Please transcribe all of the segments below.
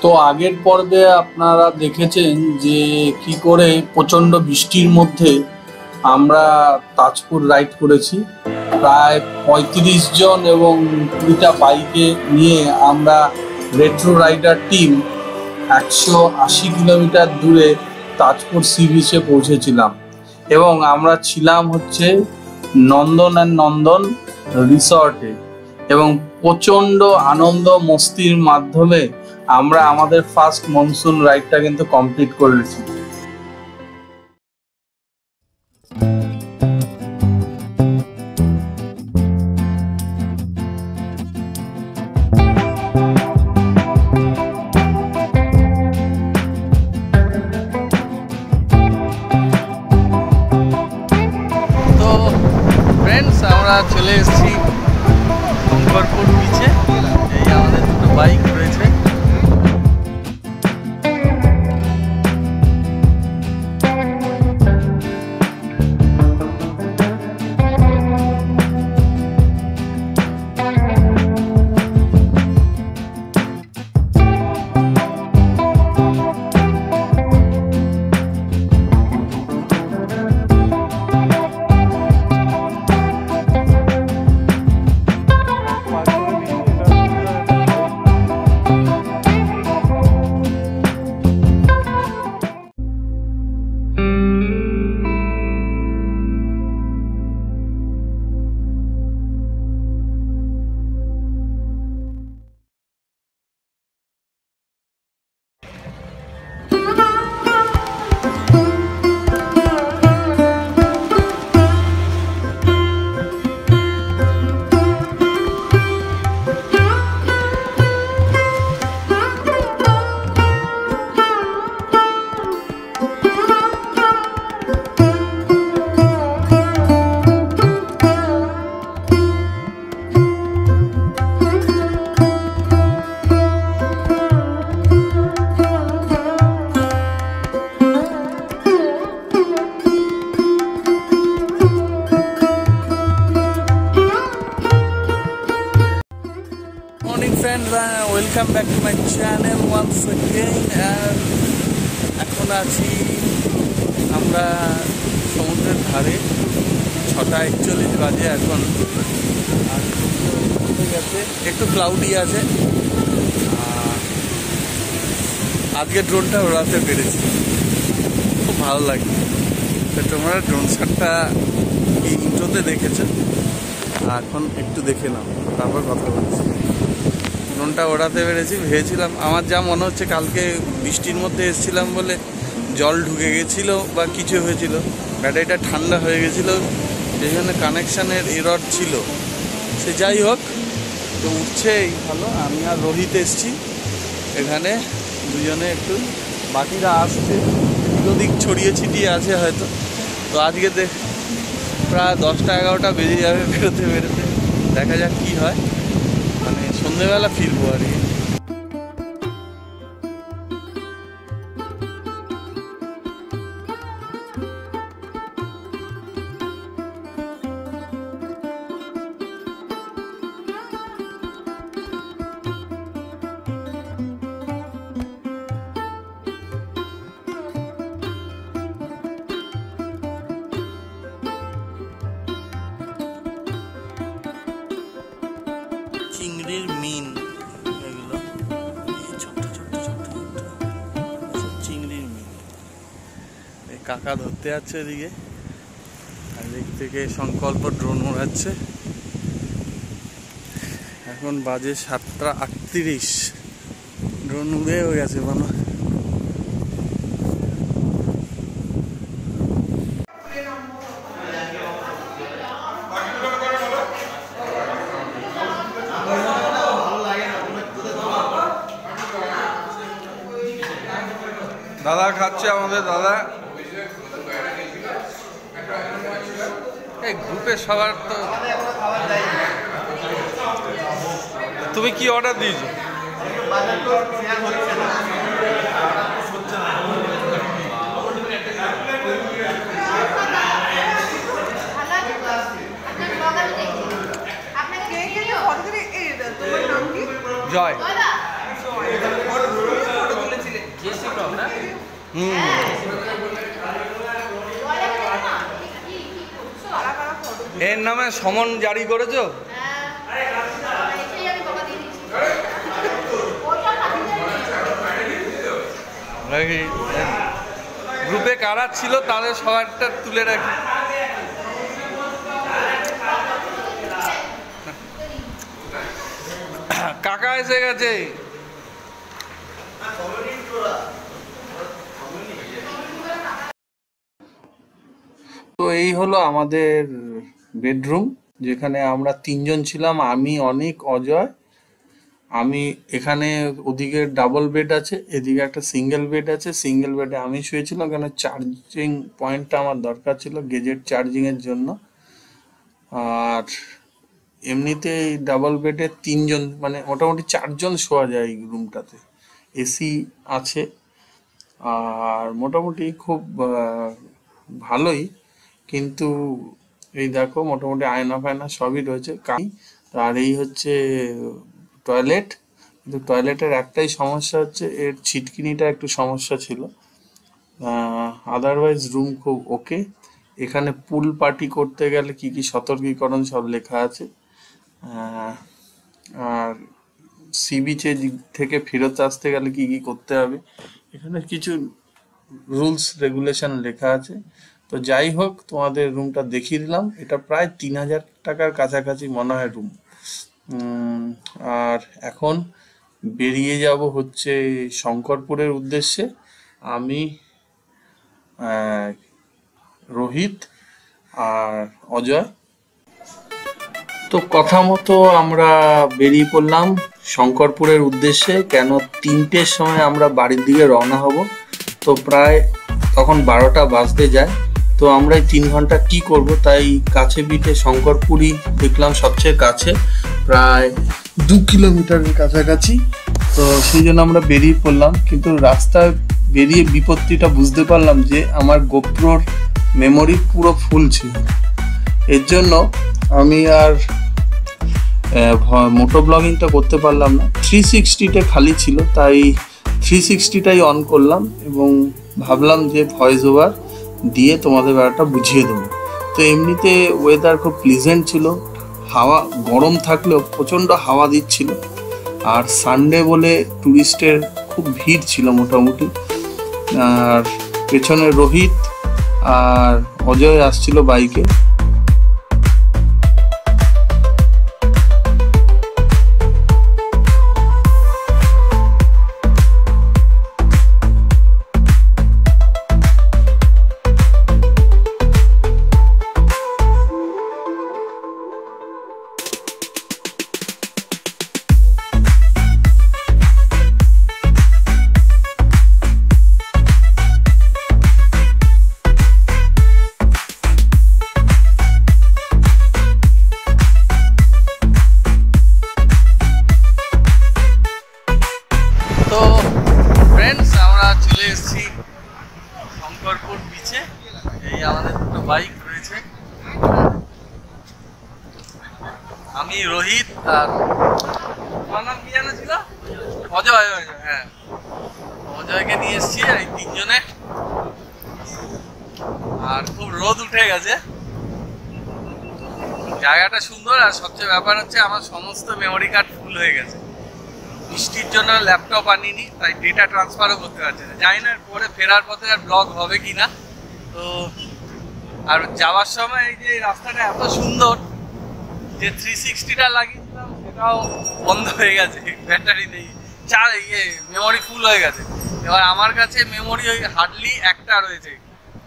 তো আগের পর্বে আপনারা দেখেছেন যে কি করে প্রচণ্ড বৃষ্টির মধ্যে আমরা তাজপুর রাইড করেছি। প্রায় ৩৫ জন এবং ২০টা বাইকে নিয়ে আমরা রেট্রো রাইডার টিম ১৮০ কিলোমিটার দূরে তাজপুর সি বিচে পৌঁছেছিলাম এবং আমরা ছিলাম হচ্ছে নন্দন অ্যান্ড নন্দন রিসর্টে এবং প্রচণ্ড আনন্দ মস্তির মাধ্যমে আমরা আমাদের ফার্স্ট মনসুন রাইডটা কিন্তু কমপ্লিট করেছি। তো ফ্রেন্ডস, আমরা চলে এসেছি শঙ্করপুর বিচে। এই আমাদের দুটো বাইক রয়েছে। Welcome back to my channel once again. আর এখন আছি আমরা সমুদ্রের ধারে। 6:41 বাজে এখন। আর গেছে একটু ক্লাউডি আছে। আজকে ড্রোনটা ওড়াতে পেরেছি, খুব ভালো লাগে। তো তোমরা ড্রোন শটটা ইন্ট্রোতে দেখেছো, এখন একটু দেখে নাও, তারপর কথা বলছি। ড্রোনটা ওড়াতে পেরেছি। ভেবেছিলাম, আমার যা মনে হচ্ছে কালকে বৃষ্টির মধ্যে এসেছিলাম বলে জল ঢুকে গেছিল বা কিছু হয়েছিল, ব্যাটারিটা ঠান্ডা হয়ে গেছিল, সেই জন্য কানেকশানের এরর ছিল। সে যাই হোক, তো উঠছেই ভালো। আমি আর রোহিত এসছি এখানে, দুজনে একটু, বাকিরা আসছে, ওদিক ছড়িয়ে ছিটিয়ে আছে হয়তো। তো আজকে প্রায় 10টা-11টা বেজে যাবে বেরোতে বেরোতে। দেখা যাক কী হয়, মানে সন্ধ্যেবেলা ফিরবো আর কি। চিংড়ির মিন, এগুলো ছোট্ট ছোট্ট ছোট্ট চিংড়ির মিন। কাকা ধরতে যাচ্ছে এদিকে, আর দিক থেকে সংকল্প ড্রোন উড়াচ্ছে। এখন বাজে 7:38, ড্রোন উড়েও গেছে মানে। দাদা খাচ্ছে, আমাদের দাদা। এই গ্রুপে সবার তো। তুমি কি অর্ডার দিয়েছো? জয়। হুম। এর নামে সমন জারি করেছো? গ্রুপে কারা ছিল তাদের সবারটা তুলে রাখি। কাকা এসে গেছে। তো এই হলো আমাদের বেডরুম, যেখানে আমরা তিনজন ছিলাম, আমি, অনিক, অজয়। আমি এখানে, ওদিকে ডাবল বেড আছে, এদিকে একটা সিঙ্গেল বেড আছে। সিঙ্গেল বেডে আমি শুয়েছিলাম, কেন চার্জিং পয়েন্টটা আমার দরকার ছিল গেজেট চার্জিং এর জন্য। আর এমনিতে এই ডাবল বেডে তিনজন, মানে মোটামুটি চারজন শোয়া যায় এই রুমটাতে। এসি আছে, আর মোটামুটি খুব ভালোই। কিন্তু এই দেখো মোটামুটি আয়না ফায়না সবই রয়েছে। আর এই হচ্ছে টয়লেট। কিন্তু টয়লেটের একটাই সমস্যা হচ্ছে, এর ছিটকিনিটা একটু সমস্যা ছিল। আদারওয়াইজ রুম খুব ওকে। এখানে পুল পার্টি করতে গেলে কি কি সতর্কীকরণ সব লেখা আছে। আর সি বিচে থেকে ফেরত আসতে গেলে কি কি করতে হবে, এখানে কিছু রুলস রেগুলেশন লেখা আছে। তো যাই হোক, তোমাদের রুমটা দেখিয়ে দিলাম। এটা প্রায় 3,000 টাকার কাছাকাছি মনে হয় রুম। আর এখন বেরিয়ে যাব হচ্ছে শঙ্করপুরের উদ্দেশ্যে। আমি, রোহিত আর অজয়। তো কথা মতো আমরা বেরিয়ে পড়লাম শঙ্করপুরের উদ্দেশ্যে। কেন 3টের সময় আমরা বাড়ির দিকে রওনা হব। তো প্রায় তখন 12টা বাজতে যায়। তো আমরা এই 3 ঘন্টা কি করব, তাই কাছে পিঠে শঙ্করপুরই দেখলাম সবচেয়ে কাছে, প্রায় 2 কিলোমিটারের কাছাকাছি। তো সেই জন্য আমরা বেরিয়ে পড়লাম। কিন্তু রাস্তায় বেরিয়ে বিপত্তিটা বুঝতে পারলাম যে আমার গোপ্রোর মেমোরি পুরো ফুল ছিল। এর জন্য আমি আর মোটো ব্লগিংটা করতে পারলাম না। 360টা খালি ছিল, তাই 360টাই অন করলাম এবং ভাবলাম যে ভয়েস ওভার দিয়ে তোমাদের ব্যাপারটা বুঝিয়ে দেবো। তো এমনিতে ওয়েদার খুব প্লিজেন্ট ছিল, হাওয়া গরম থাকলেও প্রচণ্ড হাওয়া দিচ্ছিল। আর সানডে বলে টুরিস্টের খুব ভিড় ছিল মোটামুটি। আর পেছনে রোহিত আর অজয় আসছিল বাইকে। তো ফ্রেন্ডস, আমরা চলে এসেছি শঙ্করপুর বিচে। এই আমাদের দুটো বাইক রয়েছে, আমি, রোহিত আর তোমার নাম কি জানা ছিল? অজয়। হ্যাঁ, অজয়কে নিয়ে এসেছি এই 3জনে। আর খুব রোদ উঠে গেছে, জায়গাটা সুন্দর। আর সবচেয়ে ব্যাপার হচ্ছে আমার সমস্ত মেমোরি কার্ড ফুল হয়ে গেছে। বৃষ্টির জন্য ল্যাপটপ আনিনি, তাই ডেটা ট্রান্সফারও করতে পারছি না। জানি না পরে ফেরার পথে আর ব্লগ হবে কি না। তো আর যাওয়ার সময় এই যে রাস্তাটা এত সুন্দর যে 360টা লাগিয়েছিলাম সেটাও বন্ধ হয়ে গেছে, ব্যাটারি নেই, মেমোরি ফুল হয়ে গেছে। এবার আমার কাছে মেমোরি ওই হার্ডলি একটা রয়েছে,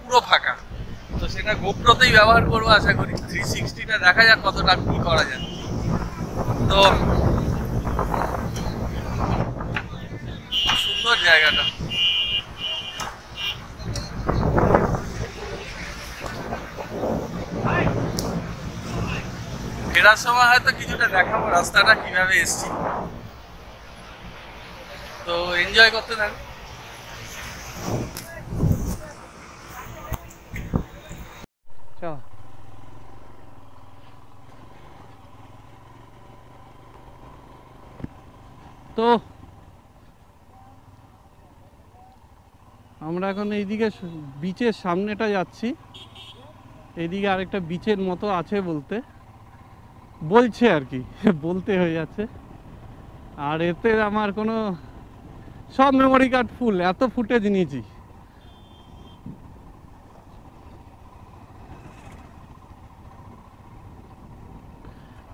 পুরো ফাঁকা। তো সেটা গোপ্রোতেই ব্যবহার করবো আশা করি। 360টা দেখা যাক কতটা কি করা যায়। তো সুন্দর জায়গাটা। ফেরার সময় হয়তো কিছুটা দেখাবো রাস্তাটা কিভাবে এসছি। তো এনজয় করতে থাকো। তো আমরা এখন এইদিকে বিচের সামনেটা যাচ্ছি। এইদিকে আরেকটা বিচের মতো আছে বলছে আর কি বলতে হয়ে যাচ্ছে। আর এতে আমার কোনো সব মেমোরি কার্ড ফুল, এত ফুটেজ নিয়েছি।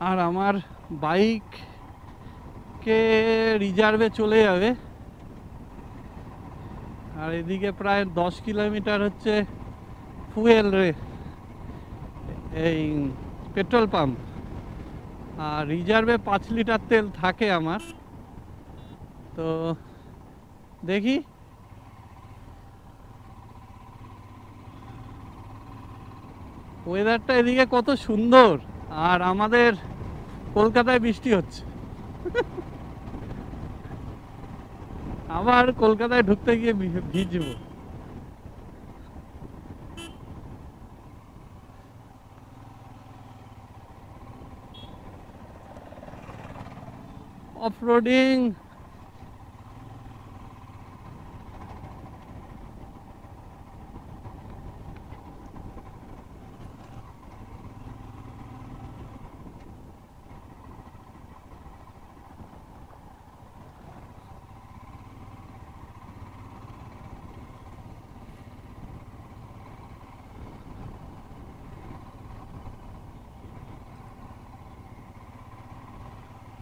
আর আমার বাইককে রিজার্ভে চলে যাবে। আর এদিকে প্রায় 10 কিলোমিটার হচ্ছে ফুয়েল এই পেট্রোল পাম্প। আর রিজার্ভে 5 লিটার তেল থাকে আমার। তো দেখি ওয়েদারটা এদিকে কত সুন্দর। আর আমাদের কলকাতায় বৃষ্টি হচ্ছে। আবার কলকাতায় ঢুকতে গিয়ে ভিজবো। অফরোডিং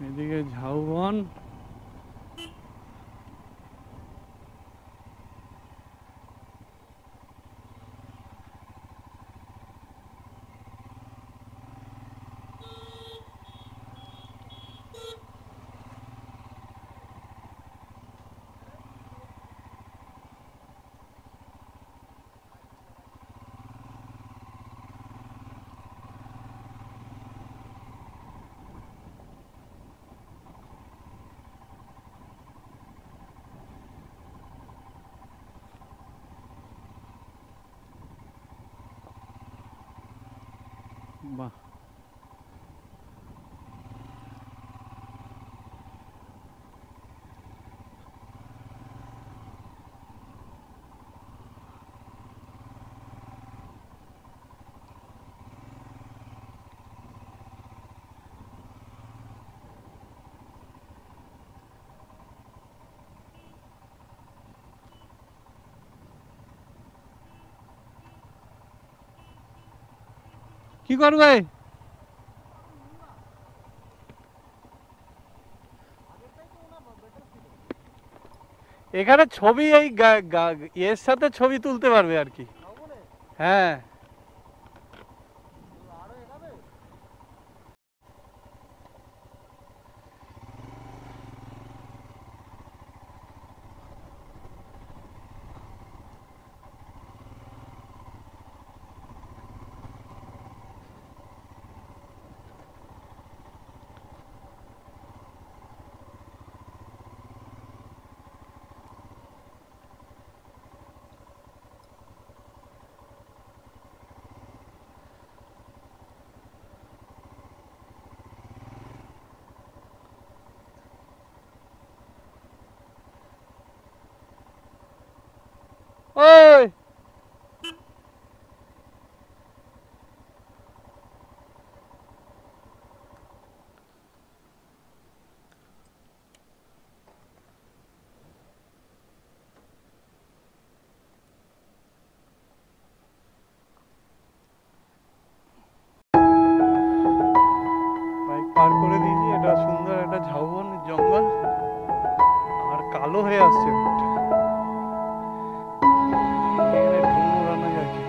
এদিকে ঝাউবন। বাহ, কি করবে? এখানে ছবি এই এর সাথে ছবি তুলতে পারবে আর কি। হ্যাঁ, ওই বাইক পার করে দিয়েছি। এটা সুন্দর একটা ঝাউবন জঙ্গল। আর কালো হয়ে আসছে দিকটা। এখানে ড্রোন উড়ানো যাচ্ছে।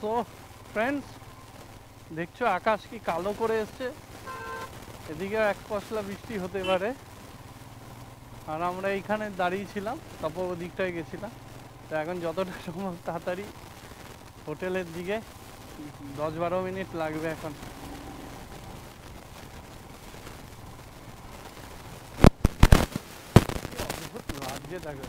তো ফ্রেন্ডস, দেখছো আকাশ কি কালো করে এসছে। এদিকে এক পশলা বৃষ্টি হতে পারে। আর আমরা এইখানে দাঁড়িয়ে ছিলাম, তারপর ওদিকটায় গেছিলাম। তো এখন যতটা সম্ভব তাড়াতাড়ি হোটেলের দিকে, 10-12 মিনিট লাগবে এখন। অদ্ভুত লাগছে তাকে।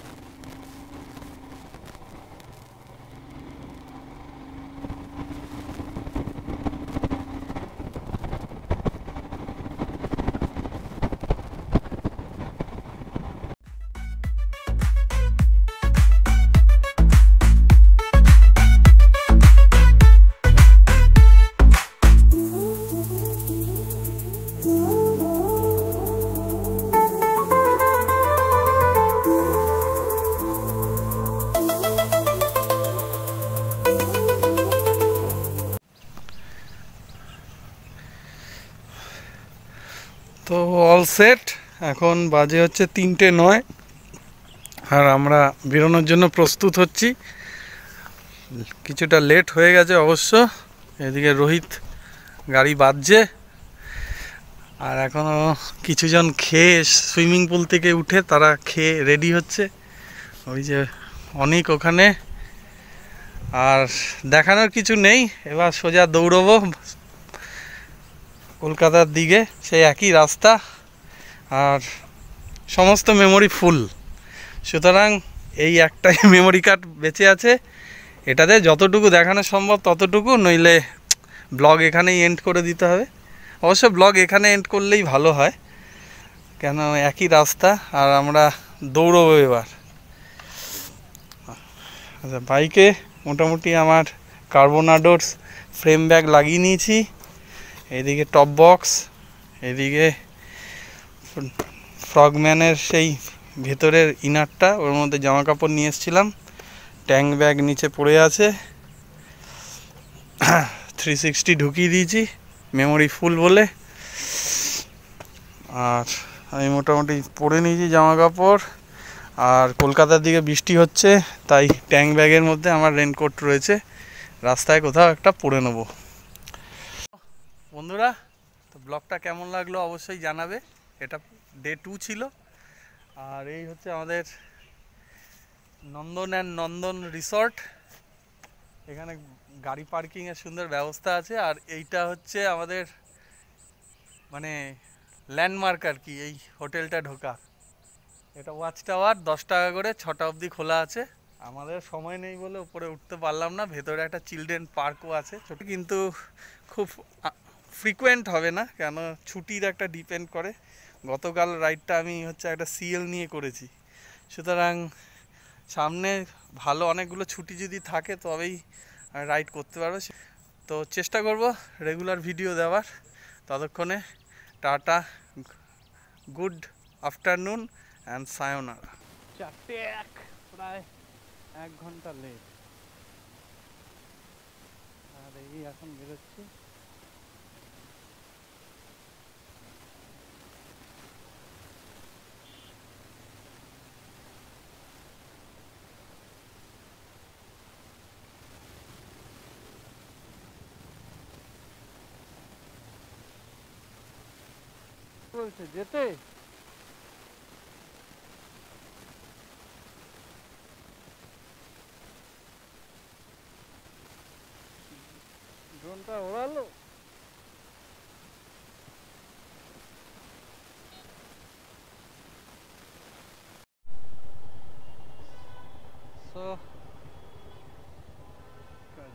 তো অল সেট, এখন বাজে হচ্ছে 3:09 আর আমরা বেরোনোর জন্য প্রস্তুত হচ্ছি। কিছুটা লেট হয়ে গেছে অবশ্য, এদিকে রোহিত গাড়ি বাজছে, আর এখনও কিছুজন খেয়ে সুইমিং পুল থেকে উঠে তারা খেয়ে রেডি হচ্ছে, ওই যে অনেক ওখানে। আর দেখানোর কিছু নেই, এবার সোজা দৌড়বো কলকাতার দিকে, সেই একই রাস্তা, আর সমস্ত মেমোরি ফুল। সুতরাং এই একটাই মেমোরি কার্ড বেঁচে আছে, এটাতে যতটুকু দেখানো সম্ভব ততটুকু, নইলে ব্লগ এখানেই এন্ড করে দিতে হবে। অবশ্য ব্লগ এখানে এন্ড করলেই ভালো হয়, কেন একই রাস্তা আর আমরা দৌড়বো এবার। আচ্ছা, বাইকে মোটামুটি আমার কার্বোনাডোর ফ্রেম ব্যাগ লাগিয়ে নিয়েছি, এদিকে টপ বক্স, এদিকে ফ্রগম্যানের সেই ভেতরের ইনারটা, ওর মধ্যে জামা কাপড় নিয়ে এসেছিলাম, ট্যাঙ্ক ব্যাগ নিচে পড়ে আছে, 360 ঢুকিয়ে দিয়েছি মেমোরি ফুল বলে। আর আমি মোটামুটি পরে নিয়েছি জামা কাপড়, আর কলকাতার দিকে বৃষ্টি হচ্ছে, তাই ট্যাঙ্ক ব্যাগের মধ্যে আমার রেনকোট রয়েছে, রাস্তায় কোথাও একটা পরে নেব। বন্ধুরা, তো ব্লগটা কেমন লাগলো অবশ্যই জানাবে। এটা ডে 2 ছিল, আর এই হচ্ছে আমাদের নন্দন রিসর্ট। এখানে গাড়ি পার্কিংয়ের সুন্দর ব্যবস্থা আছে, আর এইটা হচ্ছে আমাদের মানে ল্যান্ডমার্ক আর কি, এই হোটেলটা ঢোকা। এটা ওয়াচ টাওয়ার, 10 টাকা করে, 6টা অবধি খোলা আছে। আমাদের সময় নেই বলে উপরে উঠতে পারলাম না। ভেতরে একটা চিলড্রেন পার্কও আছে ছোট, কিন্তু খুব ফ্রিকোয়েন্ট হবে না, কেন ছুটির একটা ডিপেন্ড করে। গতকাল রাইডটা আমি হচ্ছে একটা সিএল নিয়ে করেছি, সুতরাং সামনে ভালো অনেকগুলো ছুটি যদি থাকে তবেই রাইড করতে পারবো। তো চেষ্টা করব রেগুলার ভিডিও দেওয়ার। ততক্ষণে টাটা, গুড আফটারনুন অ্যান্ড সায়োনারা। 4:01, প্রায় 1 ঘন্টা লেট, আর এই এখন বেরোচ্ছি। বলছে যেতে, ড্রোনটা ওড়ালো।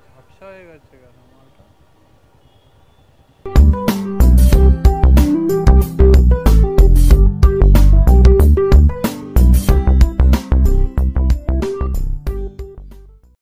ঝাপসা হয়ে গেছে কেন?